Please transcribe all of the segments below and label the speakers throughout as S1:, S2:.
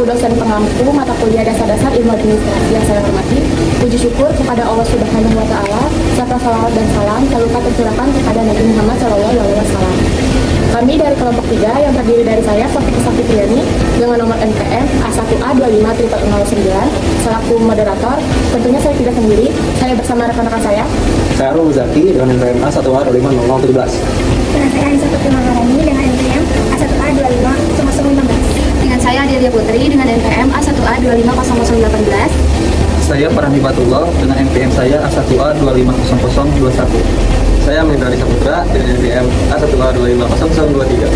S1: selaku dosen pengampu mata kuliah dasar-dasar ilmu administrasi yang saya hormati, puji syukur kepada Allah Subhanahu wa Ta'ala, serta salawat dan salam tak lupa tercurahkan kepada Nabi Muhammad SAW. Kami dari kelompok 3 yang terdiri dari saya, Sofi Safitriani, dengan nomor NPM A1A250009 selaku moderator. Tentunya saya tidak sendiri, saya bersama rekan-rekan saya.
S2: Saya Arul Zaki dengan NPM A1A250017.
S3: Dengan saya Anissa Putri Maharani dengan NPM A1A250015.
S4: Dengan saya Delia Putri dengan NPM A1A250018.
S5: Saya Farhanifatullah dengan NPM saya A1A250021. Saya Mendrani Saputra dengan NPM A1A250023.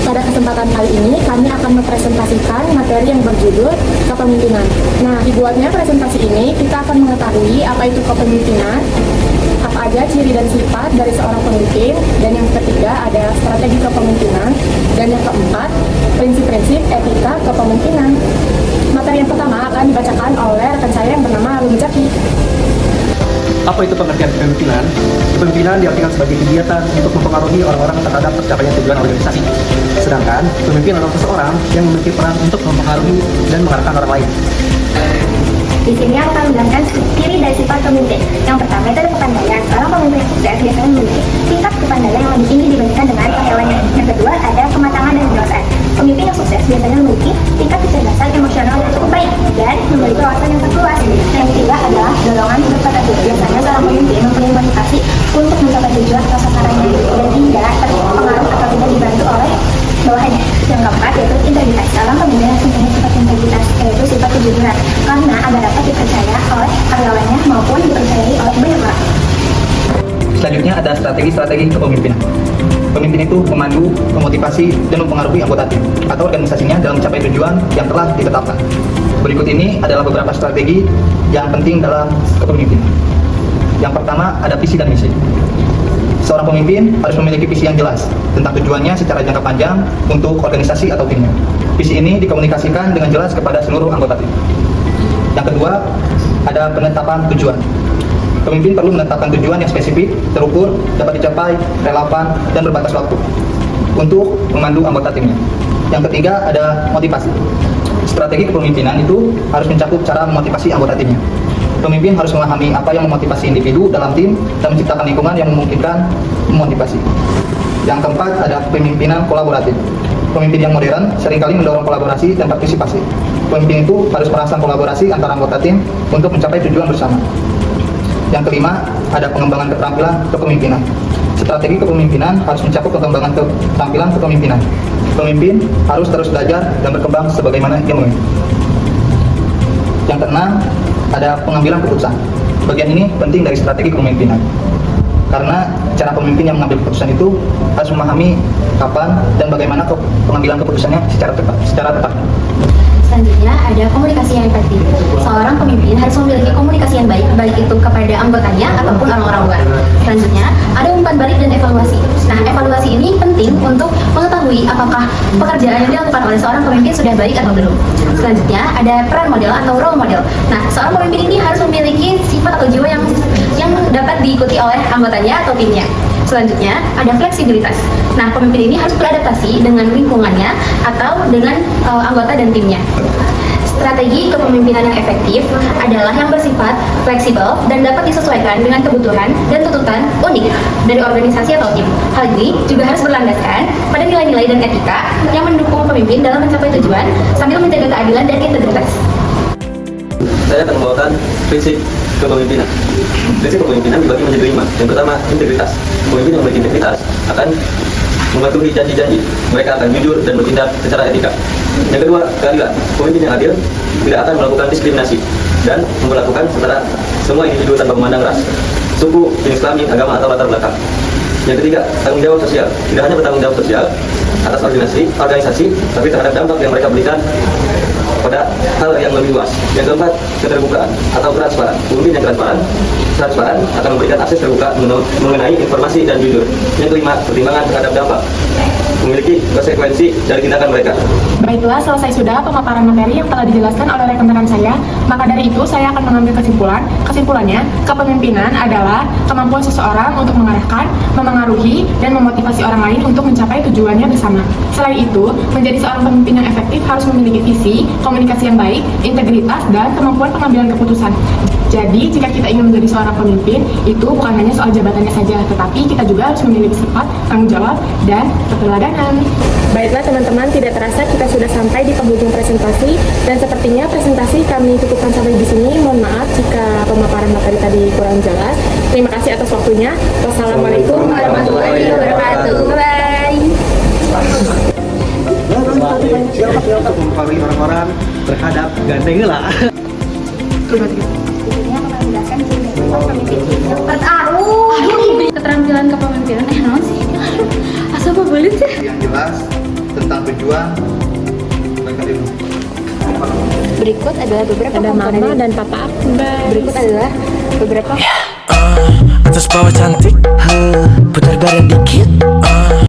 S1: Pada kesempatan kali ini, kami akan mempresentasikan materi yang berjudul kepemimpinan. Nah, dibuatnya presentasi ini, kita akan mengetahui apa itu kepemimpinan, apa aja ciri dan sifat dari seorang pemimpin, dan yang ketiga ada strategi kepemimpinan, dan yang keempat, prinsip-prinsip etika kepemimpinan. Materi yang pertama akan dibacakan oleh rekan saya yang bernama Arul Zaki.
S2: Apa itu pengertian kepemimpinan? Kepemimpinan diartikan sebagai kegiatan untuk mempengaruhi orang-orang terhadap tercapainya tujuan organisasi. Sedangkan pemimpin adalah seseorang yang memiliki peran untuk mempengaruhi dan mengarahkan orang lain.
S3: Di sini aku akan menjelaskan ciri dari sifat pemimpin. Yang pertama itu ada kepandaian. Seorang pemimpin yang sukses biasanya memiliki tingkat kepandaian yang lebih tinggi dibandingkan dengan karyawannya. Yang kedua ada kematangan dan kecerdasan. Pemimpin yang sukses biasanya memiliki tingkat kecerdasan emosional yang cukup baik dan memiliki wawasan yang terluas. Yang ketiga adalah dorongan berstrategi. Biasanya seorang pemimpin mempunyai motivasi untuk mencapai tujuan atau sasarannya dan tidak terpengaruh atau tidak dibantu oleh bawahannya. Yang keempat yaitu integritas. Seorang pemimpin harus mempunyai sifat integritas, yaitu sifat kejujuran, karena agar dapat dipercaya oleh karyawannya maupun dipercayai oleh banyak orang.
S5: Selanjutnya ada strategi kepemimpinan. Pemimpin itu memandu, memotivasi, dan mempengaruhi anggota tim atau organisasinya dalam mencapai tujuan yang telah ditetapkan. Berikut ini adalah beberapa strategi yang penting dalam kepemimpinan. Yang pertama ada visi dan misi. Seorang pemimpin harus memiliki visi yang jelas tentang tujuannya secara jangka panjang untuk organisasi atau timnya. Visi ini dikomunikasikan dengan jelas kepada seluruh anggota tim. Yang kedua, ada penetapan tujuan. Pemimpin perlu menetapkan tujuan yang spesifik, terukur, dapat dicapai, relevan, dan berbatas waktu untuk memandu anggota timnya. Yang ketiga, ada motivasi. Strategi kepemimpinan itu harus mencakup cara memotivasi anggota timnya. Pemimpin harus memahami apa yang memotivasi individu dalam tim dan menciptakan lingkungan yang memungkinkan memotivasi. Yang keempat, ada pemimpinan kolaboratif. Pemimpin yang modern seringkali mendorong kolaborasi dan partisipasi. Pemimpin itu harus merangsang kolaborasi antara anggota tim untuk mencapai tujuan bersama. Yang kelima, ada pengembangan keterampilan kepemimpinan. Strategi kepemimpinan harus mencakup pengembangan keterampilan kepemimpinan. Pemimpin harus terus belajar dan berkembang sebagaimana ilmu. Yang keenam, ada pengambilan keputusan. Bagian ini penting dari strategi kepemimpinan. Karena cara pemimpin yang mengambil keputusan itu harus memahami kapan dan bagaimana pengambilan keputusannya secara tepat.
S4: Selanjutnya ada komunikasi yang efektif. Seorang pemimpin harus memiliki komunikasi yang baik, baik itu kepada anggotanya ataupun orang-orang luar. Selanjutnya ada umpan balik dan evaluasi. Nah, evaluasi ini penting untuk mengetahui apakah pekerjaan yang dilakukan oleh seorang pemimpin sudah baik atau belum. Selanjutnya ada peran model atau role model. Nah, seorang pemimpin ini harus memiliki sifat atau jiwa yang dapat diikuti oleh anggotanya atau timnya. Selanjutnya ada fleksibilitas. Nah, pemimpin ini harus beradaptasi dengan lingkungannya atau dengan anggota dan timnya. Strategi kepemimpinan yang efektif adalah yang bersifat fleksibel dan dapat disesuaikan dengan kebutuhan dan tuntutan unik dari organisasi atau tim. Hal ini juga harus berlandaskan pada nilai-nilai dan etika yang mendukung pemimpin dalam mencapai tujuan sambil menjaga keadilan dan integritas.
S5: Saya akan membawakan prinsip kepemimpinan. Prinsip kepemimpinan dibagi menjadi 5. Yang pertama, integritas. Pemimpin yang memiliki integritas akan mematuhi janji-janji. Mereka akan jujur dan bertindak secara etika. Yang kedua, keadilan. Pemimpin yang adil tidak akan melakukan diskriminasi dan memperlakukan setara semua individu tanpa memandang ras, suku, jenis kelamin, agama, atau latar belakang. Yang ketiga, tanggung jawab sosial. Tidak hanya bertanggung jawab sosial atas organisasi, tapi terhadap dampak yang mereka berikan pada hal yang lebih luas. Yang keempat, keterbukaan atau transparan. Pemimpin yang transparan
S6: Transparan akan memberikan akses terbuka mengenai informasi dan jujur. Yang kelima, pertimbangan terhadap dampak. Memiliki konsekuensi dari tindakan mereka.
S1: Baiklah, selesai sudah pemaparan materi yang telah dijelaskan oleh rekan-rekan saya. Maka dari itu, saya akan mengambil kesimpulan. Kesimpulannya, kepemimpinan adalah kemampuan seseorang untuk mengarahkan, memengaruhi, dan memotivasi orang lain untuk mencapai tujuannya bersama. Selain itu, menjadi seorang pemimpin yang efektif harus memiliki visi, komunikasi yang baik, integritas, dan kemampuan pengambilan keputusan. Jadi, jika kita ingin menjadi seorang pemimpin, itu bukan hanya soal jabatannya saja, tetapi kita juga harus memiliki sifat, tanggung jawab, dan keteladanan. Baiklah teman-teman, tidak terasa kita sudah sampai di penghujung presentasi, dan sepertinya presentasi kami cukupkan sampai di sini. Mohon maaf jika pemaparan materi tadi kurang jelas. Terima kasih atas waktunya. Wassalamualaikum warahmatullahi wabarakatuh. Bye.
S2: Siapa untuk mempengaruhi orang-orang terhadap gandeng lah.
S3: Berikutnya akan menjelaskan ciri dan sifat pemimpin yang
S4: Keterampilan kepemimpinan naon sih? Asa apa boleh sih?
S5: Yang jelas tentang tujuan mereka dulu.
S3: Berikut adalah beberapa komponen.
S1: dan papa.
S3: Berikut adalah beberapa
S7: Atas bawah cantik, putar badan dikit.